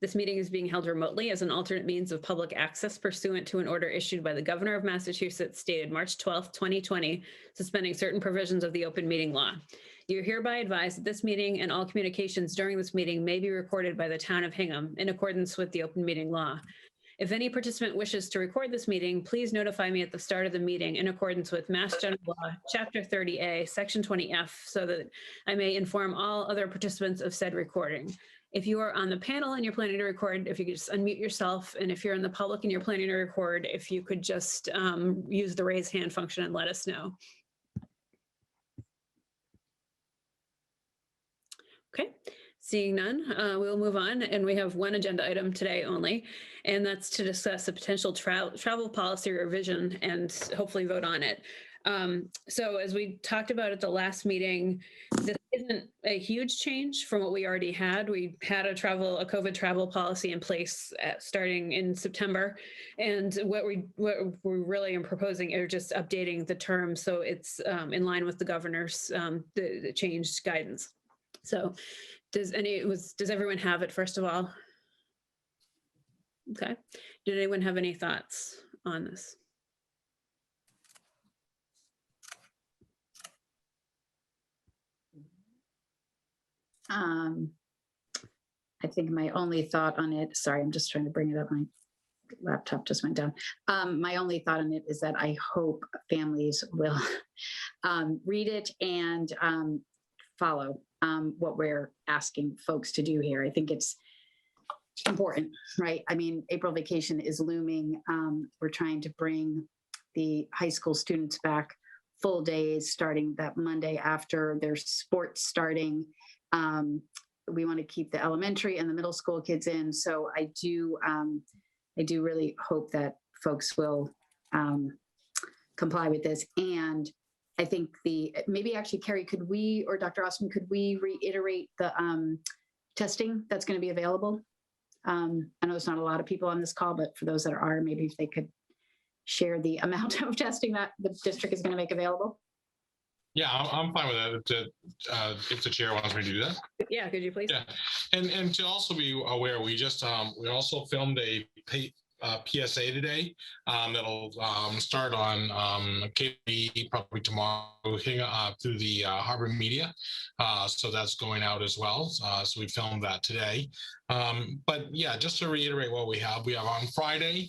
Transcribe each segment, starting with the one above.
This meeting is being held remotely as an alternate means of public access pursuant to an order issued by the Governor of Massachusetts dated March 12, 2020, suspending certain provisions of the open meeting law. You are hereby advised that this meeting and all communications during this meeting may be recorded by the Town of Hingham in accordance with the open meeting law. If any participant wishes to record this meeting, please notify me at the start of the meeting in accordance with Mass General Law, Chapter 30A, Section 20F, so that I may inform all other participants of said recording. If you are on the panel and you're planning to record, if you could just unmute yourself, and if you're in the public and you're planning to record, if you could just use the raise hand function and let us know. Okay. Seeing none, we'll move on, and we have one agenda item today only, and that's to discuss a potential travel policy revision and hopefully vote on it. So as we talked about at the last meeting, this isn't a huge change from what we already had. We had a COVID travel policy in place starting in September, and what we really am proposing is just updating the term so it's in line with the governor's the changed guidance. So does everyone have it, first of all? Okay. Did anyone have any thoughts on this? I think my only thought on it, sorry, I'm just trying to bring it up. My laptop just went down. My only thought on it is that I hope families will read it and follow what we're asking folks to do here. I think it's important, right? I mean, April vacation is looming. We're trying to bring the high school students back full days starting that Monday after their sports starting. We want to keep the elementary and the middle school kids in. So I do really hope that folks will comply with this. And I think maybe actually, Carrie, could we, or Dr. Austin, could we reiterate the testing that's going to be available? I know there's not a lot of people on this call, but for those that are, maybe if they could share the amount of testing that the district is going to make available. Yeah, I'm fine with that. If the chair wants me to do that. Yeah, could you please? Yeah, and to also be aware, we just we also filmed a PSA today that'll start on KB probably tomorrow through the Harbor Media. So that's going out as well. So we filmed that today. But yeah, just to reiterate what we have on Friday,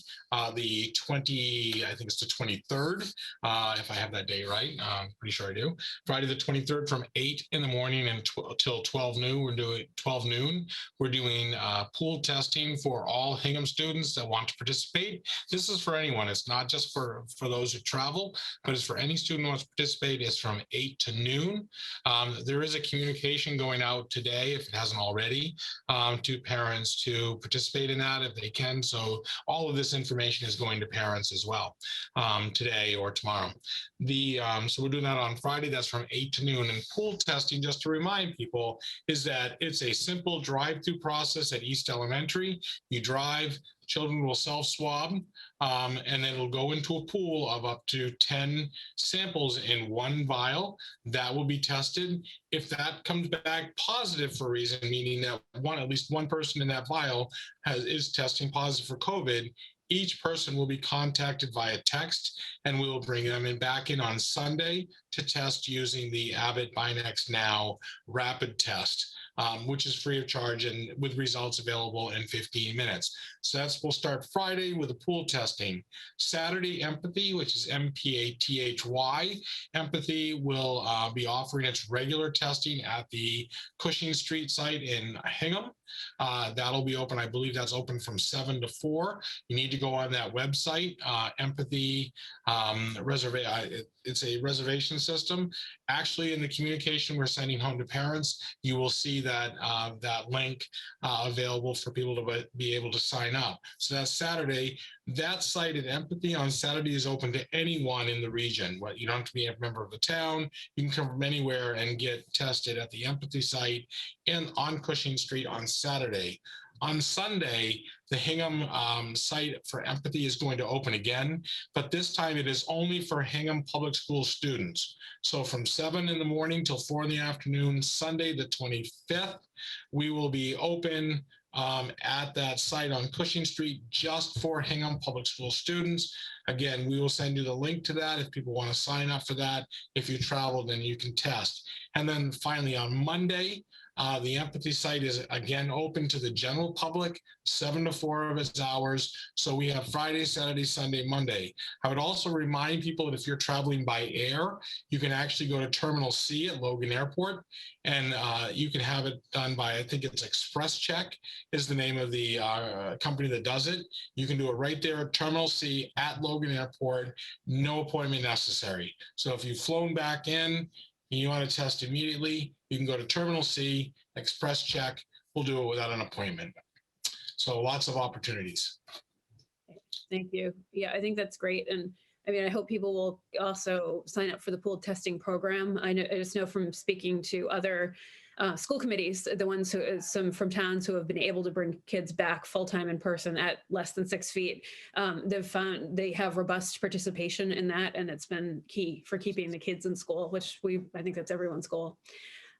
the 20, I think it's the 23rd, if I have that date right. I'm pretty sure I do. Friday the 23rd from 8 in the morning until 12 noon. We're doing 12 noon. We're doing pool testing for all Hingham students that want to participate. This is for anyone. It's not just for those who travel, but it's for any student who wants to participate. It's from 8 to noon. There is a communication going out today, if it hasn't already, to parents to participate in that if they can. So all of this information is going to parents as well today or tomorrow. So we're doing that on Friday. That's from 8 to noon. And pool testing, just to remind people, is that it's a simple drive-through process at East Elementary. You drive, children will self-swab, and then it'll go into a pool of up to 10 samples in one vial. That will be tested. If that comes back positive for a reason, meaning that at least one person in that vial is testing positive for COVID, each person will be contacted via text, and we will bring them back in on Sunday to test using the Abbott Binax Now rapid test, which is free of charge and with results available in 15 minutes. So we'll start Friday with the pool testing. Saturday, Empathy, which is MPATHY. Empathy will be offering its regular testing at the Cushing Street site in Hingham. That'll be open. I believe that's open from 7 to 4. You need to go on that website, Empathy it's a reservation system. Actually, in the communication we're sending home to parents, you will see that that link available for people to be able to sign up. So that's Saturday. That site at Empathy on Saturday is open to anyone in the region. You don't have to be a member of the town. You can come from anywhere and get tested at the Empathy site and on Cushing Street on Saturday. On Sunday, the Hingham site for Empathy is going to open again, but this time it is only for Hingham Public School students. So from 7 in the morning till 4 in the afternoon, Sunday the 25th, we will be open at that site on Cushing Street just for Hingham Public School students. Again, we will send you the link to that if people want to sign up for that. If you travel, then you can test. And then finally on Monday, the empathy site is again open to the general public, 7 to 4 of its hours. So we have Friday, Saturday, Sunday, Monday. I would also remind people that if you're traveling by air, you can actually go to Terminal C at Logan Airport, and you can have it done by, I think it's Express Check is the name of the company that does it. You can do it right there at Terminal C at Logan Airport, no appointment necessary. So if you've flown back in, and you want to test immediately, you can go to Terminal C, Express Check. We'll do it without an appointment. So lots of opportunities. Thank you. Yeah, I think that's great. And I mean, I hope people will also sign up for the pooled testing program. I just know from speaking to other school committees, the ones who, some from towns who have been able to bring kids back full-time in person at less than 6 feet, they've found they have robust participation in that, and it's been key for keeping the kids in school, which I think that's everyone's goal.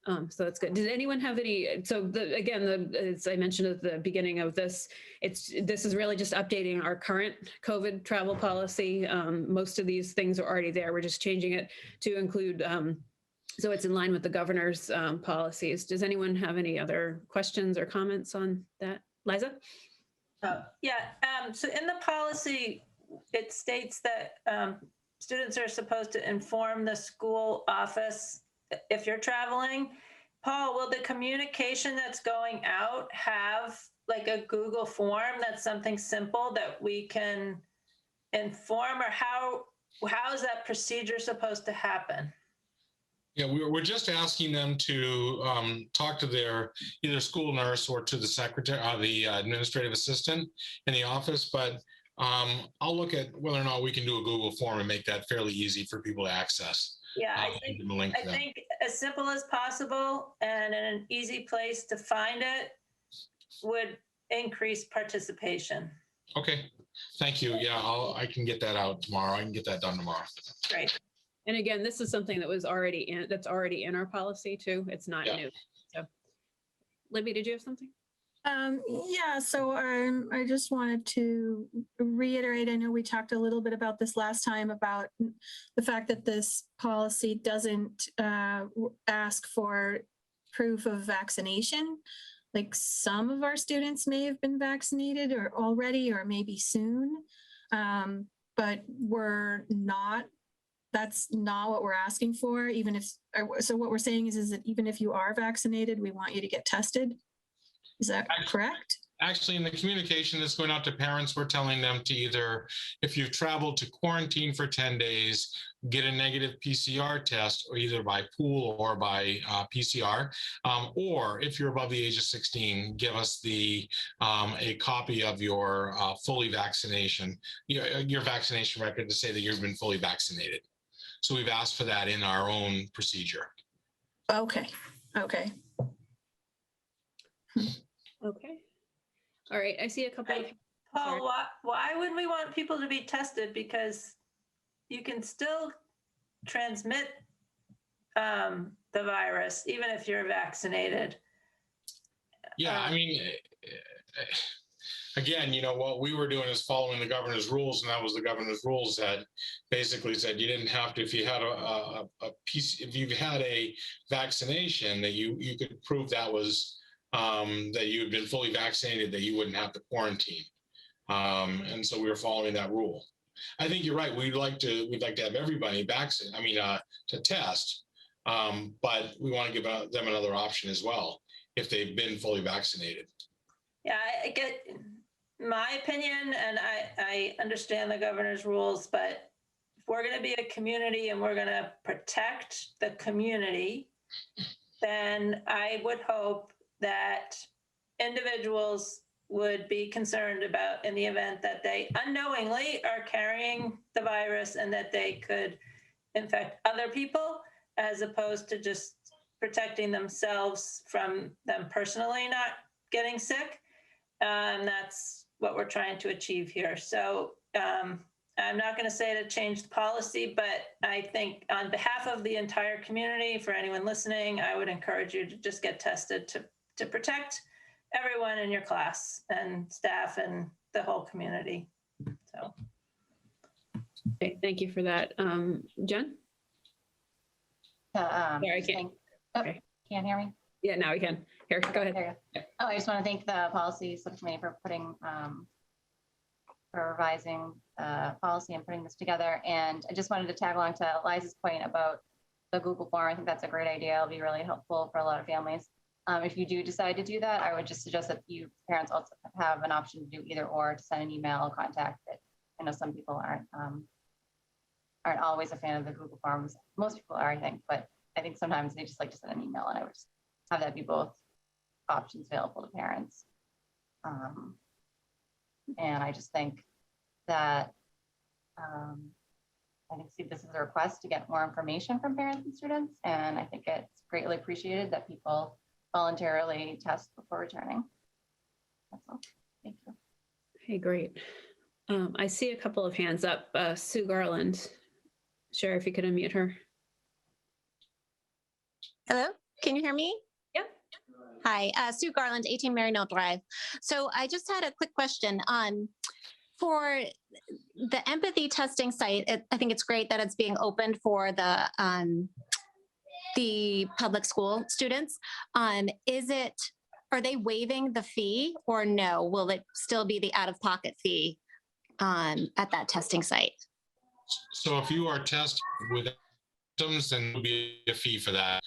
So that's good. Did anyone have any? So again, as I mentioned at the beginning of this, this is really just updating our current COVID travel policy. Most of these things are already there. We're just changing it to include. So it's in line with the governor's policies. Does anyone have any other questions or comments on that? Liza? So in the policy, it states that students are supposed to inform the school office if you're traveling. Paul, will the communication that's going out have like a Google form that's something simple that we can inform, or how is that procedure supposed to happen? Yeah, we're just asking them to talk to their either school nurse or to the secretary, the administrative assistant in the office. But I'll look at whether or not we can do a Google form and make that fairly easy for people to access. Yeah, I think as simple as possible and in an easy place to find it would increase participation. Okay, thank you. Yeah, I can get that out tomorrow. I can get that done tomorrow. Great. And again, this is something that was that's already in our policy too. It's not new. So, Libby, did you have something? Yeah, so I just wanted to reiterate, I know we talked a little bit about this last time, about the fact that this policy doesn't ask for proof of vaccination. Like some of our students may have been vaccinated or already, or maybe soon, but we're not. That's not what we're asking for. Even if, so what we're saying is that even if you are vaccinated, we want you to get tested. Is that correct? Actually, in the communication that's going out to parents, we're telling them to either, if you've traveled to quarantine for 10 days, get a negative PCR test, or either by pool or by PCR, or if you're above the age of 16, give us a copy of your fully vaccination, your vaccination record to say that you've been fully vaccinated. So we've asked for that in our own procedure. Okay. Okay. Okay. All right. I see a couple of. Paul, why would we want people to be tested? Because you can still transmit the virus even if you're vaccinated. Yeah, I mean, again, what we were doing is following the governor's rules, and that was the governor's rules that basically said you didn't have to, if you had if you had a vaccination, that you could prove that was that you had been fully vaccinated, that you wouldn't have to quarantine. And so we were following that rule. I think you're right. We'd like to have everybody vaccinated. I mean, to test, but we want to give them another option as well if they've been fully vaccinated. Yeah, I get my opinion, and I understand the governor's rules, but if we're going to be a community and we're going to protect the community, then I would hope that individuals would be concerned about, in the event that they unknowingly are carrying the virus and that they could infect other people, as opposed to just protecting themselves from them personally not getting sick. That's what we're trying to achieve here. So I'm not going to say to change the policy, but I think on behalf of the entire community, for anyone listening, I would encourage you to just get tested to protect everyone in your class and staff and the whole community. So. Okay, thank you for that. Jen? Sorry, I can't. Okay. Can't hear me? Yeah, now we can. Here, go ahead. There you go. Oh, I just want to thank the policy subcommittee for revising the policy and putting this together. And I just wanted to tag along to Liza's point about the Google form. I think that's a great idea. It'll be really helpful for a lot of families. If you do decide to do that, I would just suggest that you parents also have an option to do either or, to send an email or contact it. I know some people aren't always a fan of the Google forms. Most people are, I think, but I think sometimes they just like to send an email, and I would just have that be both options available to parents. And I just think that I think see this is a request to get more information from parents and students, and I think it's greatly appreciated that people voluntarily test before returning. That's all. Thank you. Okay, great. I see a couple of hands up. Sue Garland. Sure, if you could unmute her. Hello, can you hear me? Yep. Hi, Sue Garland, 18 Maryknoll Drive. So I just had a quick question. For the empathy testing site, I think it's great that it's being opened for the public school students. Are they waiving the fee or no? Will it still be the out-of-pocket fee at that testing site? So if you are tested with symptoms, then there'll be a fee for that.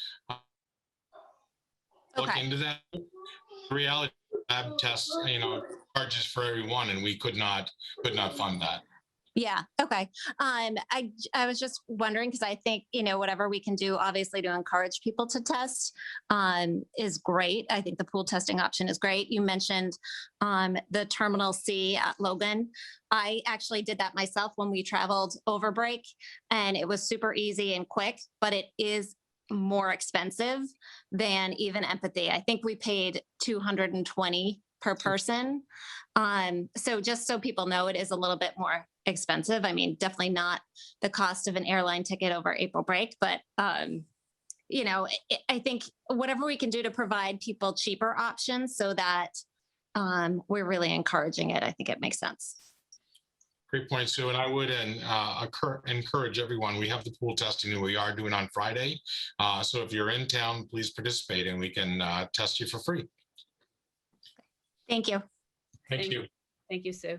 Look Okay. into that. The reality, lab tests, charges for everyone, and we could not fund that. Yeah. Okay. I was just wondering because I think, whatever we can do, obviously, to encourage people to test is great. I think the pool testing option is great. You mentioned the Terminal C at Logan. I actually did that myself when we traveled over break, and it was super easy and quick, but it is more expensive than even empathy. I think we paid $220 per person. So just so people know, it is a little bit more expensive. I mean, definitely not the cost of an airline ticket over April break, but I think whatever we can do to provide people cheaper options so that we're really encouraging it, I think it makes sense. Great point, Sue. And I would encourage everyone. We have the pool testing that we are doing on Friday. So if you're in town, please participate, and we can test you for free. Thank you. Thank you. Thank you, Sue.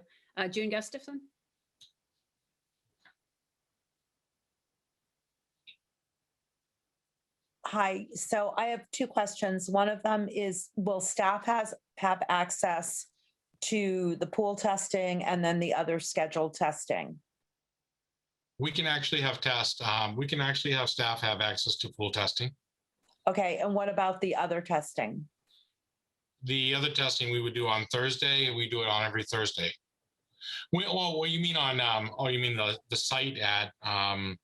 June Gustafson? Hi, so I have two questions. One of them is, will staff have access to the pool testing and then the other scheduled testing? We can actually have staff have access to pool testing. Okay, and what about the other testing? The other testing we would do on Thursday, and we do it on every Thursday. What you mean on, you mean the site at?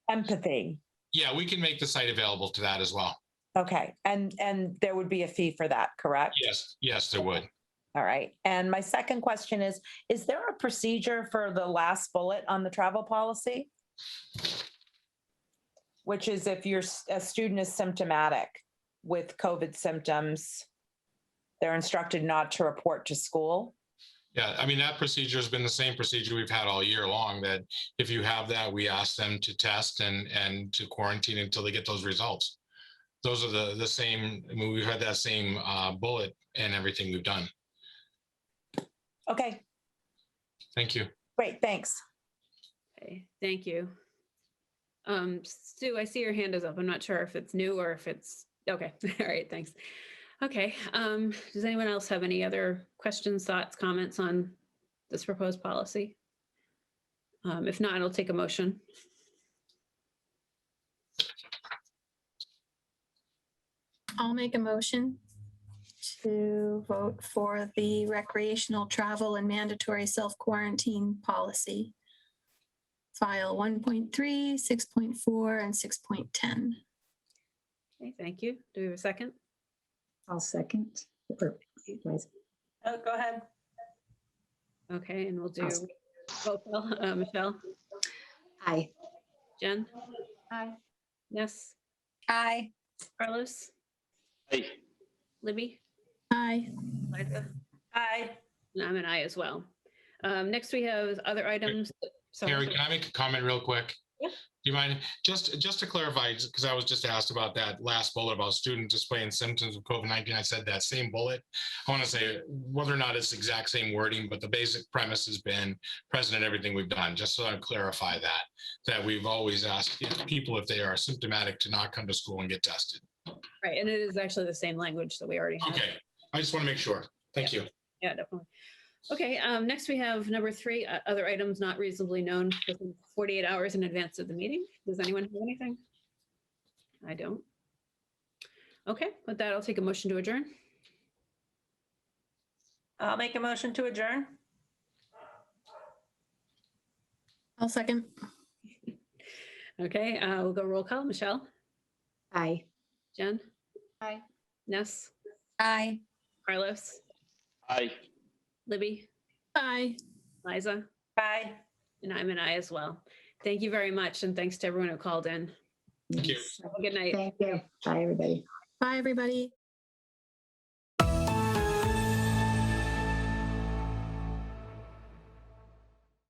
Empathy. Yeah, we can make the site available to that as well. Okay, and there would be a fee for that, correct? Yes, there would. All right, and my second question is there a procedure for the last bullet on the travel policy? Which is if a student is symptomatic with COVID symptoms, they're instructed not to report to school. Yeah, I mean, that procedure has been the same procedure we've had all year long, that if you have that, we ask them to test and to quarantine until they get those results. Those are the same, I mean, we've had that same bullet in everything we've done. Okay, Thank you. great, thanks. Okay, thank you. Sue, I see your hand is up. I'm not sure if it's new or if it's, okay. All right, thanks. Okay, does anyone else have any other questions, thoughts, comments on this proposed policy? If not, I'll take a motion. I'll make a motion to vote for the recreational travel and mandatory self-quarantine policy. File 1.3, 6.4, and 6.10. Okay, thank you. Do we have a second? I'll second. Oh, go ahead. Okay, and we'll do roll call. Michelle, Aye. Jen, Hi. Ness, Aye. Carlos, Aye. Libby, Aye. Liza? Aye. And I'm an aye as well. Next, we have other items. Harry, Sorry. can I make a comment real quick? Yeah. Do you mind? Just to clarify, because I was just asked about that last bullet about student displaying symptoms of COVID-19. I said that same bullet. I want to say whether or not it's the exact same wording, but the basic premise has been present in everything we've done, just so I clarify that we've always asked people if they are symptomatic to not come to school and get tested. Right, and it is actually the same language that we already have. Okay, I just want to make sure. Thank you. Yeah, definitely. Okay, next we have number 3, other items not reasonably known within 48 hours in advance of the meeting. Does anyone have anything? I don't. Okay, with that, I'll take a motion to adjourn. I'll make a motion to adjourn. I'll second. Okay, we'll go roll call. Michelle, Aye. Jen, Aye. Ness, Aye. Carlos, Aye. Libby, Aye. Liza, Bye. and I'm an aye as well. Thank you very much, and thanks to everyone who called in. Thank you. Yes. Have a good night. Thank you. Bye, everybody. Bye, everybody.